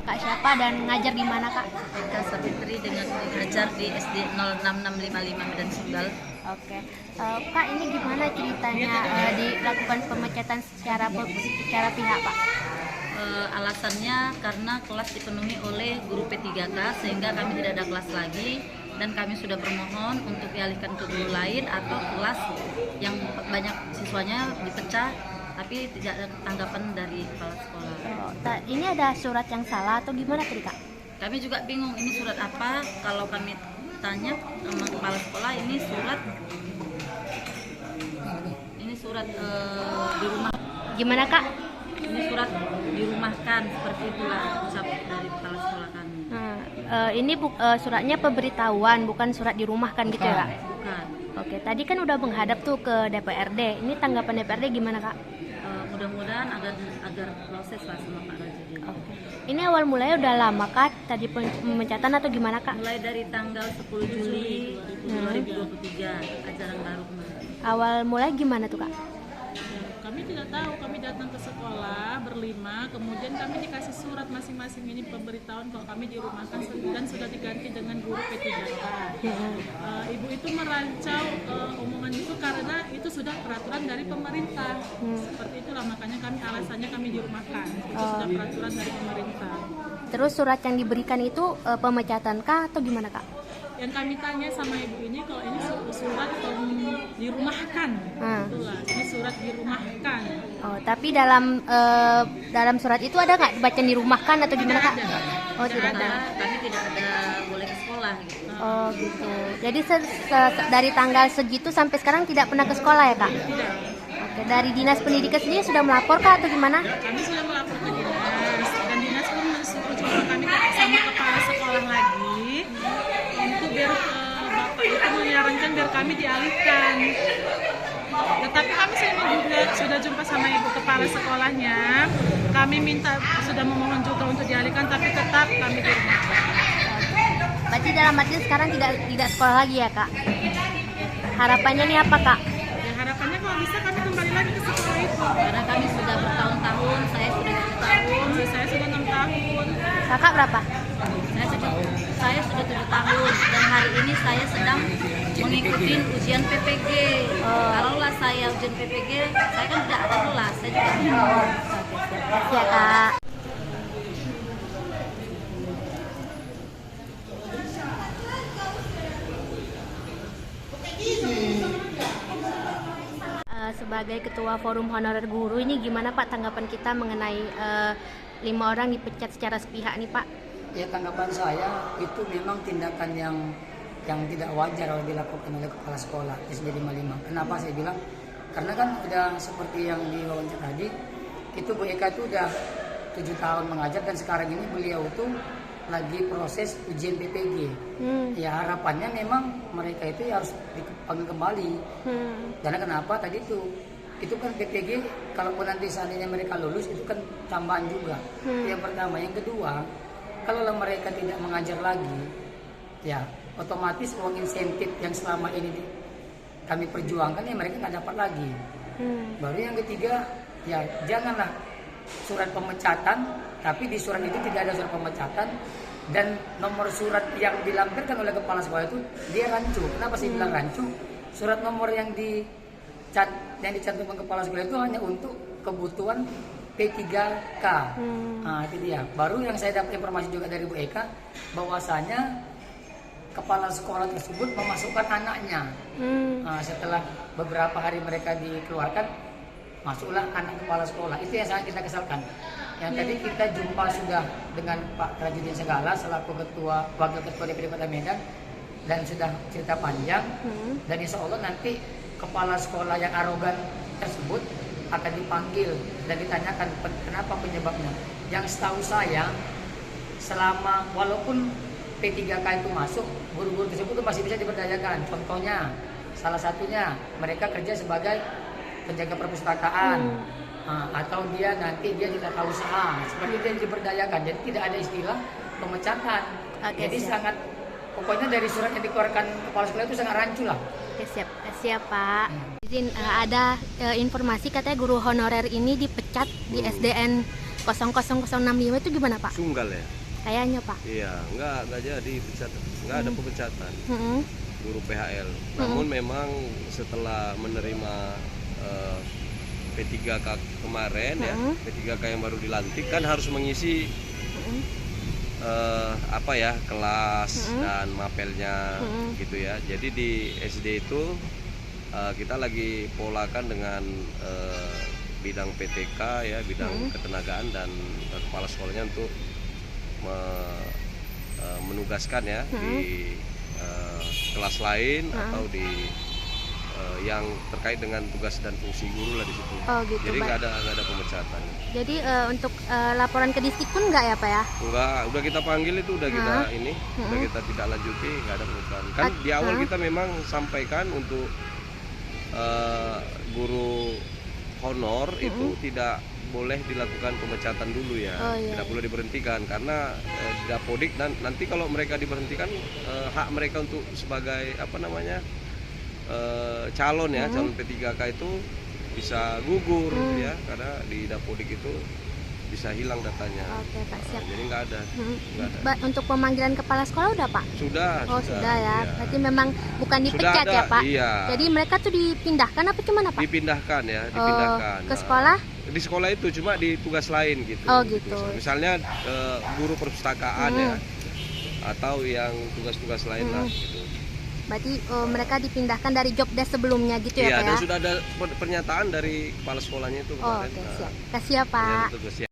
Kak siapa dan ngajar di mana Kak? Eka Sabitri dengan mengajar di SD 06655 Medan Sunggal. Oke, Kak ini gimana ceritanya dilakukan pemecatan secara pihak Pak? Alasannya karena kelas dipenuhi oleh guru P3K sehingga kami tidak ada kelas lagi dan kami sudah bermohon untuk dialihkan ke guru lain atau kelas yang banyak siswanya dipecah tapi tidak ada tanggapan dari kepala sekolah. Ini ada surat yang salah atau gimana tadi Kak? Kami juga bingung ini surat apa. Kalau kami tanya sama kepala sekolah ini surat di rumah. Gimana Kak? Ini surat dirumahkan, seperti itulah ucap dari kepala sekolah kami. Ini suratnya pemberitahuan, bukan surat dirumahkan gitu ya Kak? Bukan. Oke, tadi kan udah menghadap tuh ke DPRD. Ini tanggapan DPRD gimana Kak? Mudah-mudahan agar proses lah sama Pak Rajudin. Oke. Ini awal mulanya udah lama Kak tadi pemecatan atau gimana Kak? Mulai dari tanggal 10 Juli 2023 ajaran baru kemarin. Awal mulai gimana tuh Kak? Kami tidak tahu, kami datang ke sekolah berlima, kemudian kami dikasih surat masing-masing ini pemberitahuan kalau kami dirumahkan dan sudah diganti dengan guru P3K. Ibu itu merancau omongan itu karena itu sudah peraturan dari pemerintah. Seperti itulah makanya alasannya kami dirumahkan. Itu sudah peraturan dari pemerintah. Terus surat yang diberikan itu pemecatan kah atau gimana Kak? Yang kami tanya sama ibu ini kalau ini surat dirumahkan, itulah ini surat dirumahkan. Oh, tapi dalam surat itu ada nggak bacaan dirumahkan atau gimana Kak? Oh tidak ada. Kami tidak ada boleh ke sekolah gitu. Oh gitu. Jadi dari tanggal segitu sampai sekarang tidak pernah ke sekolah ya Kak? Tidak. Oke, dari dinas pendidikan sendiri sudah melapor Kak atau gimana? Kami sudah melapor ke dinas dan dinas pun mensuruh juga kami sama kepala sekolah lagi untuk biar bapak itu menyarankan biar kami dialihkan. Tetapi kami sudah jumpa sama ibu kepala sekolahnya. Kami sudah memohon juga untuk dialihkan, tapi tetap kami dirumahkan. Berarti dalam arti sekarang tidak sekolah lagi ya Kak? Harapannya nih apa Kak? Ya harapannya kalau bisa kami kembali lagi ke sekolah itu. Karena kami sudah bertahun-tahun, saya sudah 7 tahun. Saya sudah 6 tahun. Kakak berapa? Saya sudah 7 tahun dan hari ini saya sedang mengikuti ujian PPG. Kalaulah saya ujian PPG, saya kan tidak ada kelas, saya juga bingung. Ya Kak. Sebagai ketua forum honorer guru ini gimana Pak tanggapan kita mengenai 5 orang dipecat secara sepihak nih Pak? Ya tanggapan saya itu memang tindakan yang tidak wajar kalau dilakukan oleh kepala sekolah SD 55. Kenapa saya bilang? Karena kan udah seperti yang diwawancara tadi, itu Bu Eka itu udah 7 tahun mengajar dan sekarang ini beliau itu lagi proses ujian PPG. Ya harapannya memang mereka itu harus dipanggil kembali. Karena kenapa tadi itu kan PPG kalaupun nanti seandainya mereka lulus itu kan tambahan juga. Yang pertama, yang kedua, kalau mereka tidak mengajar lagi, ya otomatis uang insentif yang selama ini kami perjuangkan ya mereka nggak dapat lagi. Baru yang ketiga, ya janganlah surat pemecatan, tapi di surat itu tidak ada surat pemecatan dan nomor surat yang dilampirkan oleh kepala sekolah itu dia rancu. Kenapa saya bilang rancu? Surat nomor yang dicantumkan kepala sekolah itu hanya untuk kebutuhan P3K. Nah, itu dia. Baru yang saya dapat informasi juga dari Bu Eka bahwasanya kepala sekolah tersebut memasukkan anaknya. Setelah beberapa hari mereka dikeluarkan, masuklah anak kepala sekolah. Itu yang sangat kita kesalkan. Yang tadi kita jumpa sudah dengan Pak Rajudin Segala selaku wakil ketua DPD Kota Medan dan sudah cerita panjang. Dan insya Allah nanti kepala sekolah yang arogan tersebut akan dipanggil dan ditanyakan kenapa penyebabnya. Yang setahu saya selama walaupun P3K itu masuk, guru-guru tersebut masih bisa diberdayakan. Contohnya salah satunya mereka kerja sebagai penjaga perpustakaan, atau dia tidak tahu usaha, seperti itu yang diberdayakan. Jadi tidak ada istilah pemecatan. Jadi sangat, pokoknya dari surat yang dikeluarkan kepala sekolah itu sangat rancu lah. Oke, siap Pak. Izin ada informasi katanya guru honorer ini dipecat di SDN 00065 itu gimana Pak? Sunggal ya. Kayaknya Pak. Iya, nggak jadi pecat, nggak ada pemecatan Mm-mm. guru PHL. Namun memang setelah menerima P3K kemarin ya, P3K yang baru dilantik kan harus mengisi apa ya, kelas dan mapelnya gitu ya. Jadi di SD itu kita lagi polakan dengan bidang PTK ya, bidang ketenagaan dan kepala sekolahnya untuk menugaskan ya di kelas lain atau di yang terkait dengan tugas dan fungsi guru lah di situ. Oh gitu. Jadi Pak. nggak ada pemecatan. Jadi untuk laporan ke distrik pun nggak ya Pak ya? Enggak, udah kita panggil itu, udah kita udah kita tidak lanjuti, nggak ada pemecatan. Kan di awal kita memang sampaikan untuk guru honor itu tidak boleh dilakukan pemecatan dulu ya, tidak boleh diberhentikan karena Dapodik dan nanti kalau mereka diberhentikan hak mereka untuk sebagai apa namanya calon ya, calon P3K itu bisa gugur ya, karena di Dapodik itu bisa hilang datanya. Oke Pak, siap. Jadi nggak ada. Untuk pemanggilan kepala sekolah udah Pak? Sudah. Oh sudah ya, iya. berarti memang bukan dipecat Sudah ada, ya Pak? iya. Jadi mereka tuh dipindahkan apa gimana Pak? Dipindahkan ya, dipindahkan. Ke sekolah? Di sekolah itu cuma di tugas lain gitu. Oh gitu. Misalnya guru perpustakaan ya, atau yang tugas-tugas lain lah gitu. Berarti mereka dipindahkan dari job desk sebelumnya gitu ya Iya, Pak dan ya? sudah ada pernyataan dari kepala sekolahnya itu Oh kemarin. oke siap. Kasih ya Pak. Ya, betul, siap.